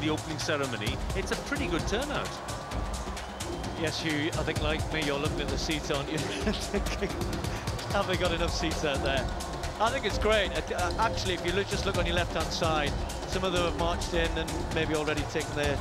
the opening ceremony, it's a pretty good turnout. Yes, Hugh, I think like me, you're looking at the seats, aren't you? Thinking, have they got enough seats out there? I think it's great. Actually, if you just look on your left-hand side, some of them have marched in and maybe already taken their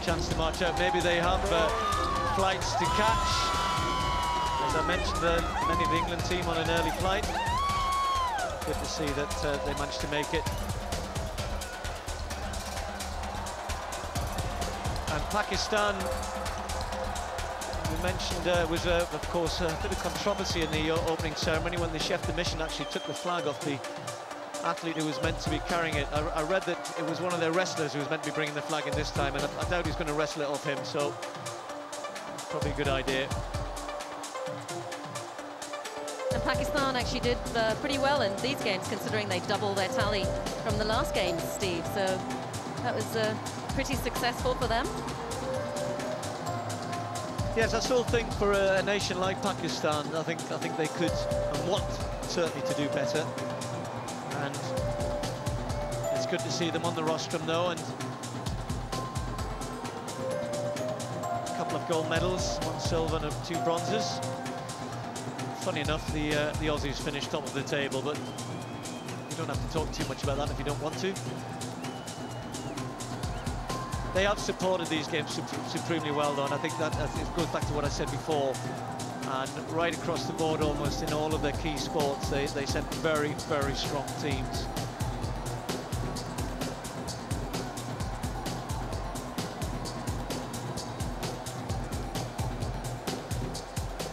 chance to march out. Maybe they have flights to catch. As I mentioned, many of the England team on an early flight. Good to see that they managed to make it. And Pakistan, we mentioned, was, of course, a bit of controversy in the opening ceremony when the chef de mission actually took the flag off the athlete who was meant to be carrying it. I read that it was one of their wrestlers who was meant to be bringing the flag in this time, and I doubt he's going to wrestle it off him, so probably a good idea. And Pakistan actually did pretty well in these games, considering they doubled their tally from the last game, Steve, so that was pretty successful for them. Yes, I still think for a nation like Pakistan, I think they could and want certainly to do better. And it's good to see them on the rostrum, though, and a couple of gold medals, 1 silver and 2 bronzes. Funny enough, the Aussies finished top of the table, but you don't have to talk too much about that if you don't want to. They have supported these games supremely well, though, and I think that it goes back to what I said before. And right across the board, almost in all of their key sports, they sent very, very strong teams.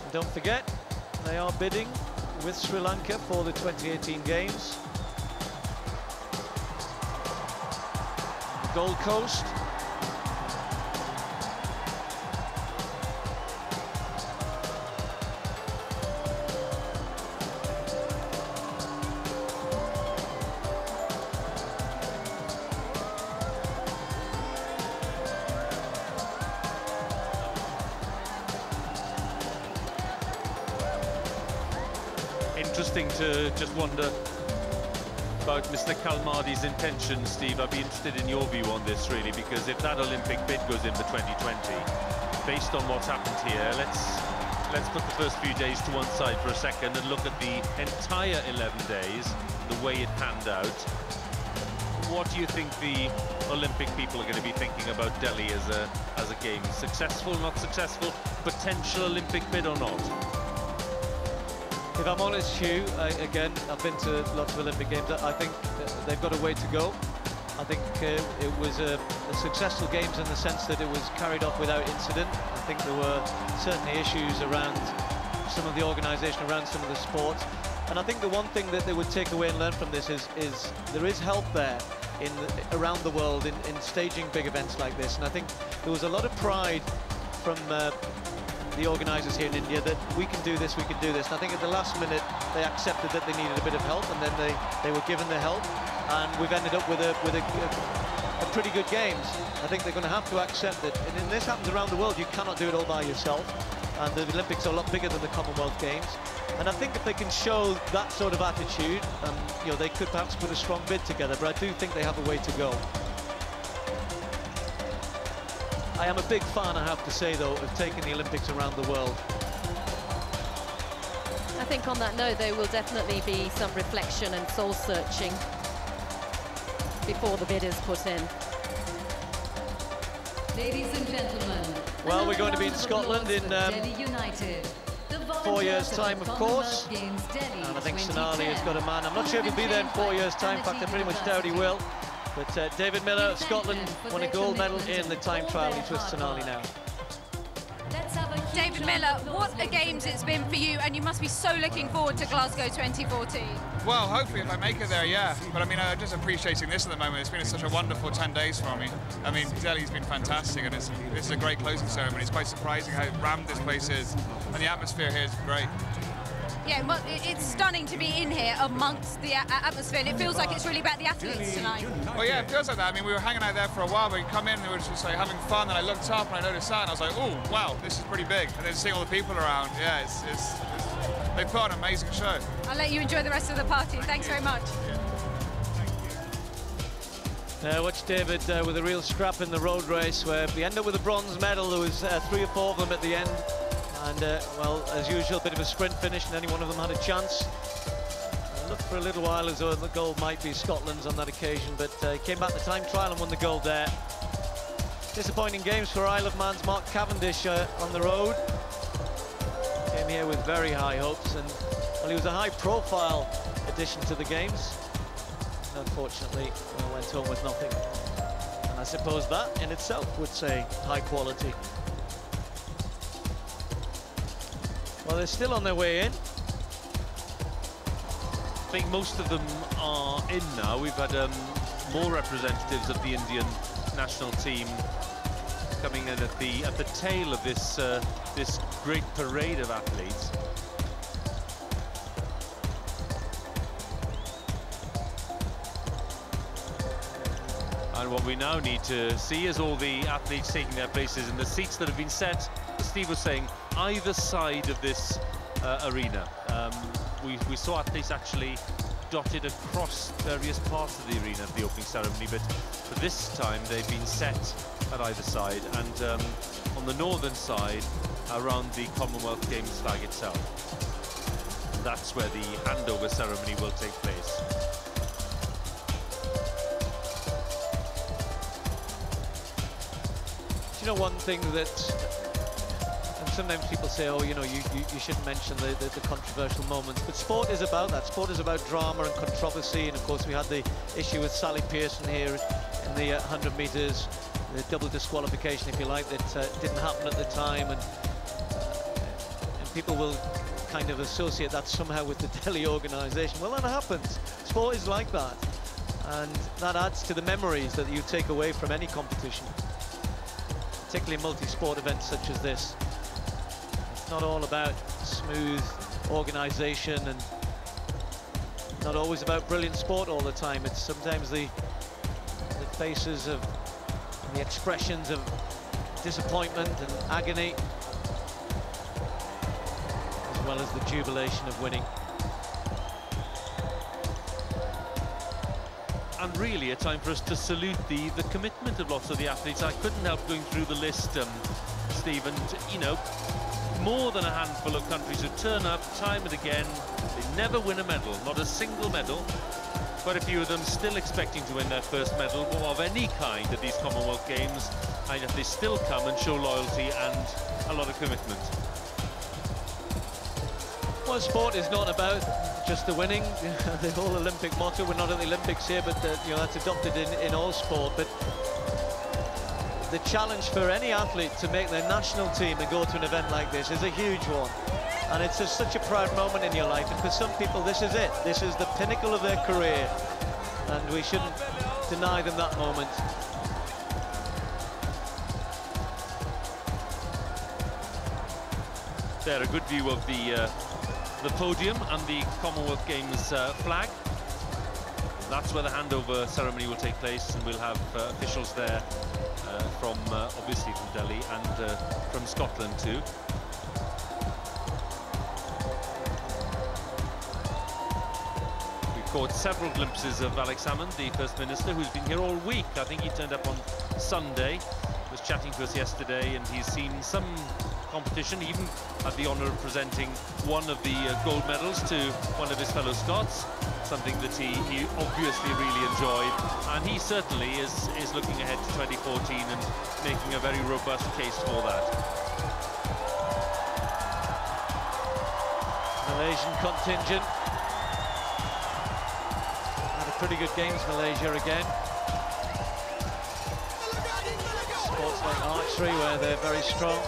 And don't forget, they are bidding with Sri Lanka for the 2018 Games. Gold Coast. Interesting to just wonder about Mr. Kalmadi's intentions, Steve. I'd be interested in your view on this, really, because if that Olympic bid goes in for 2020, based on what's happened here, let's put the first few days to one side for a second and look at the entire 11 days, the way it panned out. What do you think the Olympic people are going to be thinking about Delhi as a game? Successful, not successful, potential Olympic bid or not? If I'm honest, Hugh, again, I've been to lots of Olympic Games. I think they've got a way to go. I think it was a successful Games in the sense that it was carried off without incident. I think there were certainly issues around some of the organisation, around some of the sports. And I think the one thing that they would take away and learn from this is there is help there around the world in staging big events like this. And I think there was a lot of pride from the organisers here in India that we can do this, we can do this. And I think at the last minute they accepted that they needed a bit of help, and then they were given the help, and we've ended up with a pretty good Games. I think they're going to have to accept that. And this happens around the world. You cannot do it all by yourself, and the Olympics are a lot bigger than the Commonwealth Games. And I think if they can show that sort of attitude, you know, they could perhaps put a strong bid together. But I do think they have a way to go. I am a big fan, I have to say, though, of taking the Olympics around the world. I think on that note, there will definitely be some reflection and soul-searching before the bid is put in. Ladies and gentlemen, well, we're going to be in Scotland in 4 years' time, of course. And I think Sonali has got a man. I'm not sure if he'll be there in 4 years' time. In fact, I pretty much doubt he will. But David Miller of Scotland won a gold medal in the time trial. He's with Sonali now. David Miller, what a Games it's been for you, and you must be so looking forward to Glasgow 2014. Well, hopefully if I make it there, yeah. But I mean, I'm just appreciating this at the moment. It's been such a wonderful 10 days for me. I mean, Delhi's been fantastic, and this is a great closing ceremony. It's quite surprising how rammed this place is, and the atmosphere here is great. Yeah, well, it's stunning to be in here amongst the atmosphere, and it feels like it's really about the athletes tonight. Well, yeah, it feels like that. I mean, we were hanging out there for a while, but we come in and we were just like having fun, and I looked up and I noticed that, and I was like, oh, wow, this is pretty big. And then seeing all the people around, yeah, they put on an amazing show. I'll let you enjoy the rest of the party. Thanks very much. Yeah. Watch David with a real scrap in the road race where we end up with a bronze medal. There was 3 or 4 of them at the end, and well, as usual, a bit of a sprint finish, and any one of them had a chance. It looked for a little while as though the gold might be Scotland's on that occasion, but he came back the time trial and won the gold there. Disappointing games for Isle of Man's Mark Cavendish on the road. Came here with very high hopes, and well, he was a high-profile addition to the games. Unfortunately, went home with nothing. And I suppose that in itself would say high quality. Well, they're still on their way in. I think most of them are in now. We've had more representatives of the Indian national team coming in at the tail of this this great parade of athletes. And what we now need to see is all the athletes taking their places in the seats that have been set, as Steve was saying, either side of this arena. We saw athletes actually dotted across various parts of the arena at the opening ceremony, but for this time they've been set at either side, and on the northern side around the Commonwealth Games flag itself. That's where the handover ceremony will take place. You know, one thing that, and sometimes people say, oh, you know, you shouldn't mention the controversial moments, but sport is about that. Sport is about drama and controversy, and of course we had the issue with Sally Pearson here in the 100 metres, the double disqualification, if you like, that didn't happen at the time, and people will kind of associate that somehow with the Delhi organisation. Well, that happens. Sport is like that, and that adds to the memories that you take away from any competition, particularly multi-sport events such as this. It's not all about smooth organisation and not always about brilliant sport all the time. It's sometimes the faces of the expressions of disappointment and agony, as well as the jubilation of winning. And really a time for us to salute the commitment of lots of the athletes. I couldn't help going through the list, Steve, and you know, more than a handful of countries who turn up time and again. They never win a medal, not a single medal. Quite a few of them still expecting to win their first medal of any kind at these Commonwealth Games, and yet they still come and show loyalty and a lot of commitment. Well, sport is not about just the winning. The whole Olympic motto, we're not at the Olympics here, but you know, that's adopted in all sport. But the challenge for any athlete to make their national team and go to an event like this is a huge one. And it's just such a proud moment in your life. And for some people, this is it. This is the pinnacle of their career. And we shouldn't deny them that moment. There, a good view of the podium and the Commonwealth Games flag. That's where the handover ceremony will take place, and we'll have officials there from obviously from Delhi and from Scotland too. We caught several glimpses of Alex Salmond, the First Minister, who's been here all week. I think he turned up on Sunday, was chatting to us yesterday, and he's seen some competition. He even had the honour of presenting one of the gold medals to one of his fellow Scots, something that he obviously really enjoyed, and he certainly is looking ahead to 2014 and making a very robust case for that. Malaysian contingent had a pretty good games, Malaysia again. Sports like archery where they're very strong.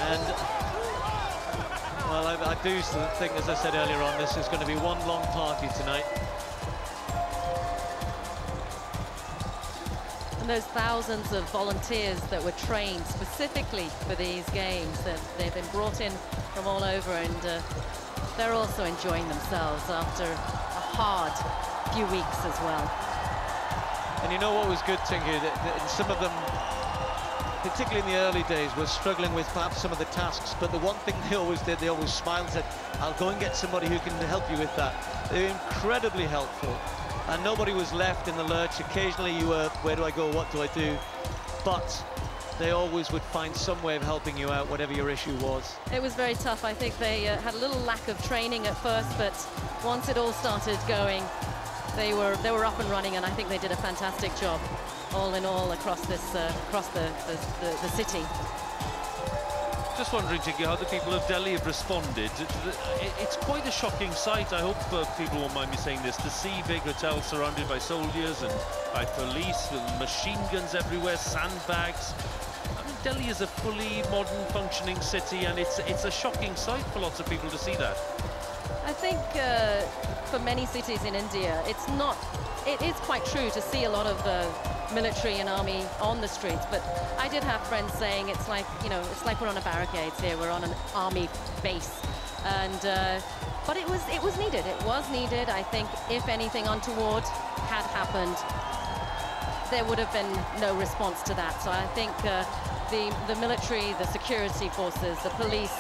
And, well, I do think, as I said earlier on, this is going to be one long party tonight. And those thousands of volunteers that were trained specifically for these games, they've been brought in from all over, and they're also enjoying themselves after a hard few weeks as well. And you know what was good, Tinky, that some of them, particularly in the early days, were struggling with perhaps some of the tasks, but the one thing they always did, they always smiled and said, I'll go and get somebody who can help you with that. They were incredibly helpful, and nobody was left in the lurch. Occasionally you were, where do I go, what do I do? But they always would find some way of helping you out, whatever your issue was. It was very tough. I think they had a little lack of training at first, but once it all started going, they were up and running, and I think they did a fantastic job, all in all, across this across the city. Just wondering, Tiki, how the people of Delhi have responded. It's quite a shocking sight. I hope people won't mind me saying this, to see big hotels surrounded by soldiers and by police with machine guns everywhere, sandbags. I mean, Delhi is a fully modern, functioning city, and it's a shocking sight for lots of people to see that. I think for many cities in India, it is quite true to see a lot of military and army on the streets, but I did have friends saying it's like, you know, it's like we're on a barricades here, we're on an army base, and but it was needed. It was needed. I think if anything untoward had happened, there would have been no response to that. So I think the military, the security forces, the police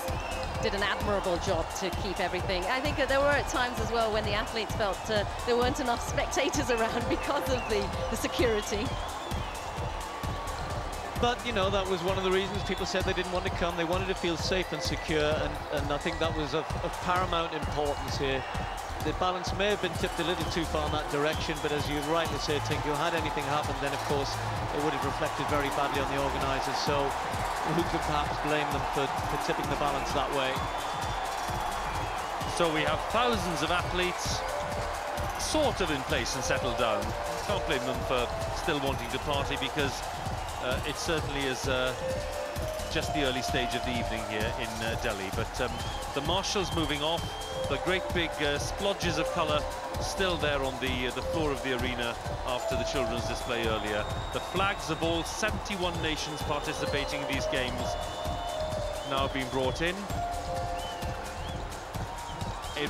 did an admirable job to keep everything. I think there were at times as well when the athletes felt there weren't enough spectators around because of the security. But, you know, that was one of the reasons people said they didn't want to come. They wanted to feel safe and secure, and I think that was of paramount importance here. The balance may have been tipped a little too far in that direction, but as you rightly say, Tinku, had anything happened, then of course it would have reflected very badly on the organisers. So who could perhaps blame them for tipping the balance that way? So we have thousands of athletes sort of in place and settled down. Can't blame them for still wanting to party, because it certainly is just the early stage of the evening here in Delhi. But the marshals moving off, the great big splodges of colour still there on the floor of the arena after the children's display earlier. The flags of all 71 nations participating in these games now being brought in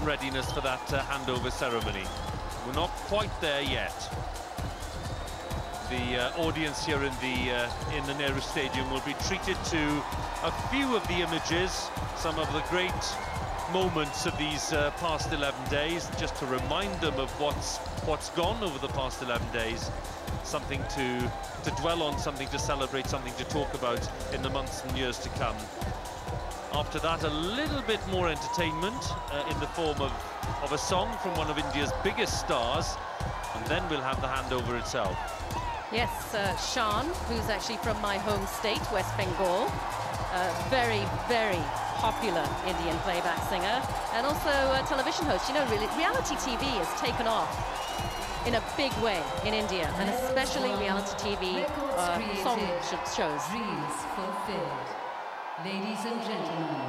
readiness for that handover ceremony. We're not quite there yet. The audience here in the Nehru Stadium will be treated to a few of the images, some of the great moments of these past 11 days, just to remind them of what's gone over the past 11 days, something to dwell on, something to celebrate, something to talk about in the months and years to come. After that, a little bit more entertainment in the form of a song from one of India's biggest stars, and then we'll have the handover itself. Yes, Shan, who's actually from my home state, West Bengal, very, very popular Indian playback singer, and also a television host. You know, really, reality TV has taken off in a big way in India, and especially reality TV song shows. Dreams fulfilled. Ladies and gentlemen,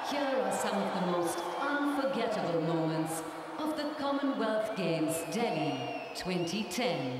here are some of the most unforgettable moments of the Commonwealth Games Delhi 2010.